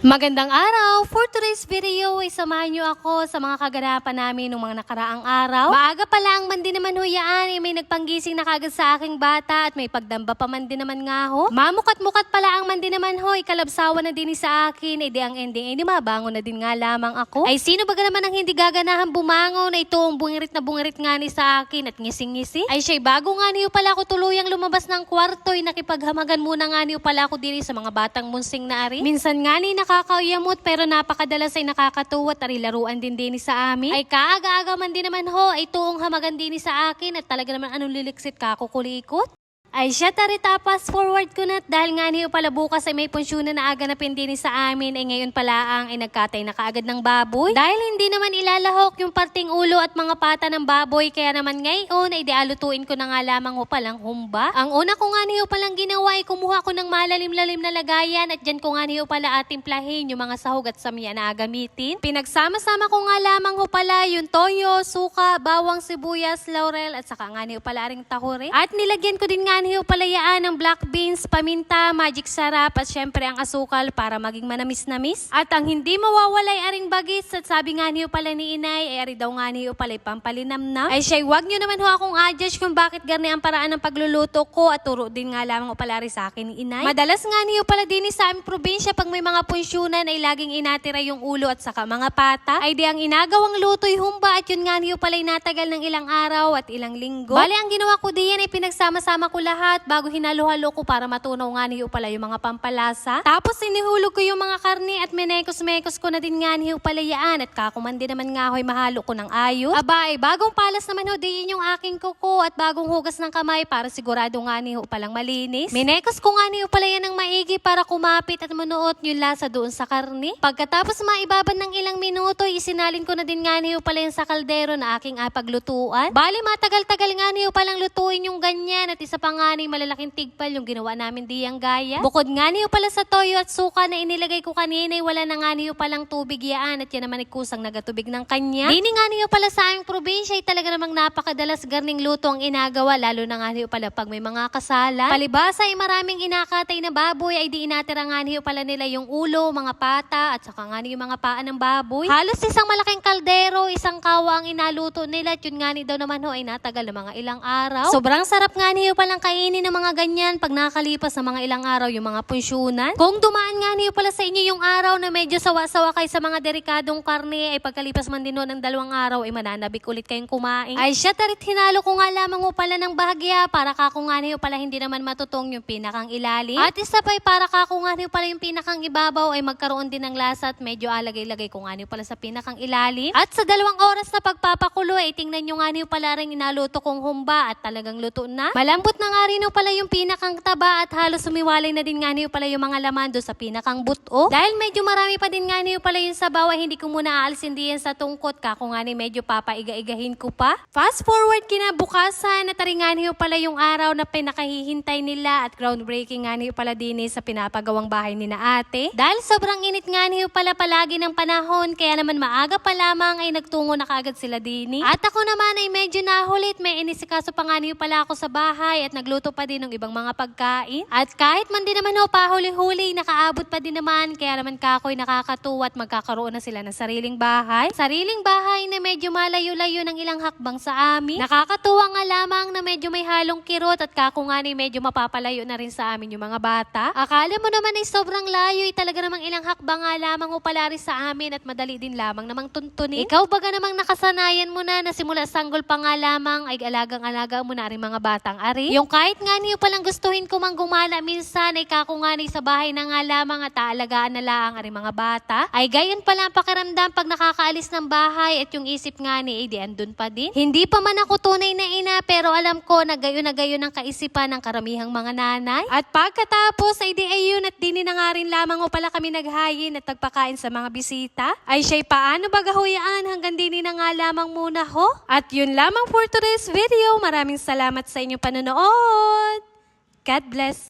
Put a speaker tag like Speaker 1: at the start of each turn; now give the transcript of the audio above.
Speaker 1: Magandang araw! For today's video, isamahan niyo ako sa mga kaganapan namin ng mga nakaraang araw. Maaga pa lang man din naman huyaan, may nagpanggising na kagad sa aking bata at may pagdamba pa man din naman nga ho. Mamukat-mukat pala ang man din naman ho, ikalabsawa na din sa akin, di ang ending, di mabangon na din nga lamang ako. Ay sino baga naman ang hindi gaganahan bumangon na ito ang bungirit nga ni sa akin at ngising-ngisi? Ay siya'y bago nga niyo pala ako tuluyang lumabas ng kwarto, ay nakipaghamagan muna nga niyo pala ako diri sa mga batang munsing na ari. Minsan nga ni nakakayamot pero napakadalas ay nakakatuwa at laruan din sa amin. Ay kaaga-aga man din naman ho ay tuong hamagan din sa akin at talaga naman anong liliksit kakukulikot. Ay siya tarita, fast forward ko na dahil nga niyo pala bukas ay may punsyonan na aganapin din sa amin ay ngayon pala ang inagkatay na kaagad ng baboy. Dahil hindi naman ilalahok yung parting ulo at mga pata ng baboy kaya naman ngayon ay dialutuin ko na nga lamang ho palang humba. Ang una ko nga niyo palang ginawa ay kumuha ko ng malalim-lalim na lagayan at dyan ko nga niyo pala atimplahin yung mga sahog at samya na agamitin. Pinagsama-sama ko nga lamang ho pala yung toyo, suka, bawang, sibuyas, laurel at saka nga niyo pala aring tahore. At nilagyan ko din nga niyo palayaan ng black beans, paminta, magic sarap at syempre ang asukal para maging manamis-namis. At ang hindi mawawalay aring bagis at sabi nga niyo pala ni inay ay ari daw nga niyo pala pampalinamnam. Ay siya'y wag niyo naman ho akong adjudge kung bakit garni ang paraan ng pagluluto ko at turo din nga lamang o pala rin sa akin ni inay. Madalas nga niyo pala din sa aming probinsya pag may mga punsyonan ay laging inatira yung ulo at saka mga pata. Ay di ang inagawang luto'y humba at yun nga niyo pala natagal ng ilang araw at ilang linggo. Bali ang ginawa ko diyan ay pinagsama-sama ko lahat bago hinalo-halo ko para matunaw nga niyo pala yung mga pampalasa. Tapos inihulog ko yung mga karne at menekos-mekos ko na din nga niyo pala yaan at kakumandi naman nga ho'y mahalo ko ng ayos. Aba ay bagong palas naman ho diyan yung aking kuko at bagong hugas ng kamay para sigurado nga niyo palang malinis. Menekos ko nga niyo pala yan ng maigi para kumapit at manuot yung lasa doon sa karne. Pagkatapos maibaban ng ilang minuto, isinalin ko na din nga niyo pala yan sa kaldero na aking paglutuan. Bali matagal-tagal nga niyo palang lutuin yung ganyan at isa pa nga ni malalaking tigpal yung ginawa namin diyang gaya. Bukod nga niyo pala sa toyo at suka na inilagay ko kanina ay wala na nga niyo palang tubig yaan at yan naman ay kusang nagatubig ng kanya. Dini nga niyo pala sa aming probinsya ay talaga namang napakadalas garning luto ang inagawa lalo na nga niyo pala pag may mga kasalan. Palibasa ay maraming inakatay na baboy ay di inatira nga niyo pala nila yung ulo, mga pata at saka nga niyo mga paa ng baboy. Halos isang malaking kaldero, isang kawa ang inaluto nila at yun nga ni daw naman ho ay natagal na mga ilang araw. Sobrang sarap nga niyo palang kainin ng mga ganyan pag nakakalipas ng mga ilang araw yung mga punsyonan. Kung dumaan nga niyo pala sa inyo yung araw na medyo sawa-sawa kayo sa mga delikadong karne ay pagkalipas man din ng 2 araw ay mananabik ulit kayong kumain. Ay siya tarit hinalo ko nga lamang mo pala ng bahagya para kako nga niyo pala hindi naman matutong yung pinakang ilalim. At isa pa ay para kako nga niyo pala yung pinakang ibabaw ay magkaroon din ng lasa at medyo alagay-lagay ko nga niyo pala sa pinakang ilalim. At sa 2 oras na pagpapakulo ay tingnan nyo nga niyo pala rin inaluto kong humba at talagang luto na. Malambot na nga rin pala yung pinakang taba at halos sumiwalay na din nga niyo pala yung mga laman doon sa pinakang buto. Dahil medyo marami pa din nga niyo pala yung sabaw ay hindi ko muna aalisin diyan sa tungkot kako nga ni medyo papaiga-igahin ko pa. Fast forward kinabukasan na tari nga niyo pala yung araw na pinakahihintay nila at groundbreaking nga niyo pala din sa pinapagawang bahay ni na ate. Dahil sobrang init nga niyo pala palagi ng panahon kaya naman maaga pa lamang ay nagtungo na kaagad sila dini. At ako naman ay medyo nahulit, may inisikaso pa nga niyo pala ako sa bahay at nagluto pa din ng ibang mga pagkain. At kahit man din naman ho pahuli-huli, nakaabot pa din naman kaya naman kakoy nakakatuwa at magkakaroon na sila ng sariling bahay. Sariling bahay na medyo malayo-layo ng ilang hakbang sa amin. Nakakatuwa nga lamang na medyo may halong kirot at kako nga ni medyo mapapalayo na rin sa amin yung mga bata. Akala mo naman ay sobrang layo ay talaga namang ilang hakbang nga lamang o pala rin sa amin at madali din lamang namang tuntunin. Ikaw baga namang nakasanayan mo na simula sanggol pa nga lamang ay alagang-alaga mo na rin mga batang ari. Yung kahit nga niyo palang gustuhin ko mang gumala minsan ay kako nga ni sa bahay na nga lamang at aalagaan na lang ang mga bata. Ay gayon pala ang pakiramdam pag nakakaalis ng bahay at yung isip nga ni di andun pa din. Hindi pa man ako tunay na ina pero alam ko na gayon ang kaisipan ng karamihang mga nanay. At pagkatapos ay di ayun at dini na nga rin lamang o pala kami naghayin at nagpakain sa mga bisita. Ay siya'y paano bagahuyaan hanggang dini na nga lamang muna ho. At yun lamang for today's video. Maraming salamat sa inyong panonood. God bless.